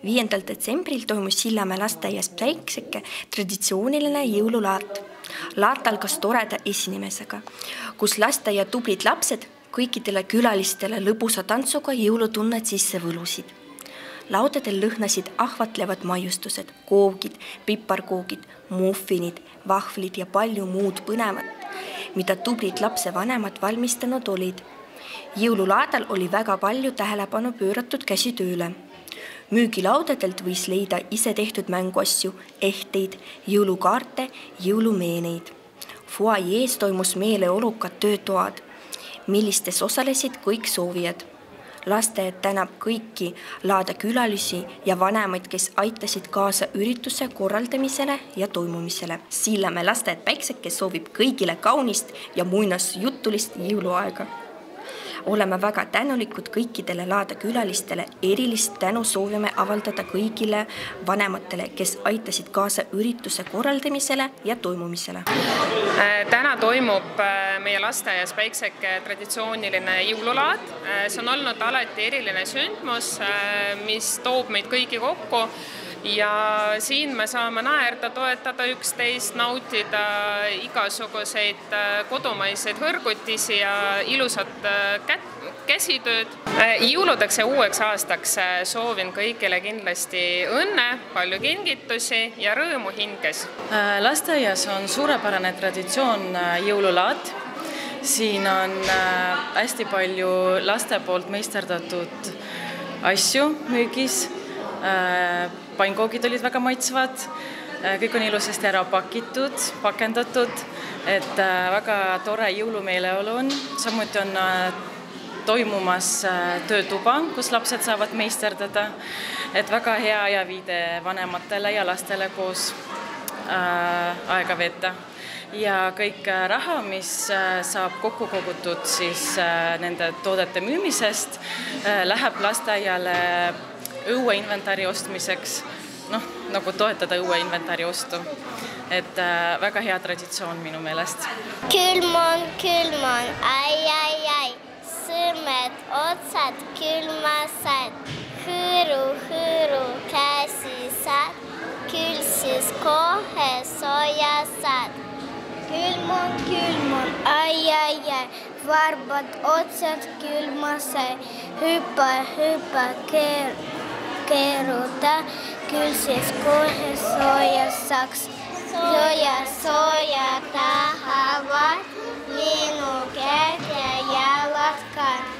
5. detsembril toimus Sillamäe lasteaias Päikseke traditsiooniline jõululaat. Laat algas toreda esinemisega, kus lasteaia tublid lapsed kõikidele külalistele lõbusa tantsuga jõulutunnet sisse võlusid. Laudadel lõhnasid ahvatlevad maiustused, koogid, piparkoogid, muffinid, vahvlid ja palju muud põnevat, mida tublid lapsevanemad valmistanud olid. Jõululaadal oli väga palju tähelepanu pööratud käsitööle. Müügilaudadelt võis leida ise tehtud mänguasju, ehteid, jõulukaarte, jõulumeeneid. Foajees toimus meeleolukad töötoad, millistes osalesid kõik soovijad. Lasteaed tänab kõiki laada külalisi ja vanemaid, kes aitasid kaasa ürituse korraldamisele ja toimumisele. Sillamäe lasteaed Päikseke soovib kõigile kaunist ja muinasjuttulist jõuluaega. Oleme väga tänulikud kõikidele laada külalistele, erilist tänu soovime avaldada kõigile vanematele, kes aitasid kaasa ürituse korraldamisele ja toimumisele. Täna toimub meie lasteaias Päikseke traditsiooniline jõululaat. See on olnud alati eriline sündmus, mis toob meid kõigi kokku. Ja siin me saame naerda, toetada üksteist, nautida igasuguseid kodumaiseid hõrgutisi ja ilusat käsitööd. Jõuludeks ja uueks aastaks soovin kõigile kindlasti õnne, palju kingitusi ja rõõmu hinges. Lasteaias on suurepärane traditsioon jõululaat. Siin on hästi palju laste poolt meisterdatud asju müügis. Painkoogid olid väga maitsvad, kõik on ilusasti ära pakendatud, et väga tore jõulumeeleolu on. Samuti on toimumas töötuba, kus lapsed saavad meisterdada, et väga hea ajaviide vanematele ja lastele koos aega veeta. Ja kõik raha, mis saab kokku kogutud siis nende toodete müümisest, läheb lasteaiale õueinventari ostmiseks, nagu toetada õueinventari ostu. Et väga hea traditsioon minu meelest. Külm on, ai, sõrmed, otsad, külmasad, hõõru, käsi saad, küll siis kohe sooja saad. Külm on, ai, varbad, otsad, külmasad, hüppa, keeruta, küll siis kohe sooja saaks. Sooja tahavad minu käed ja jalad ka.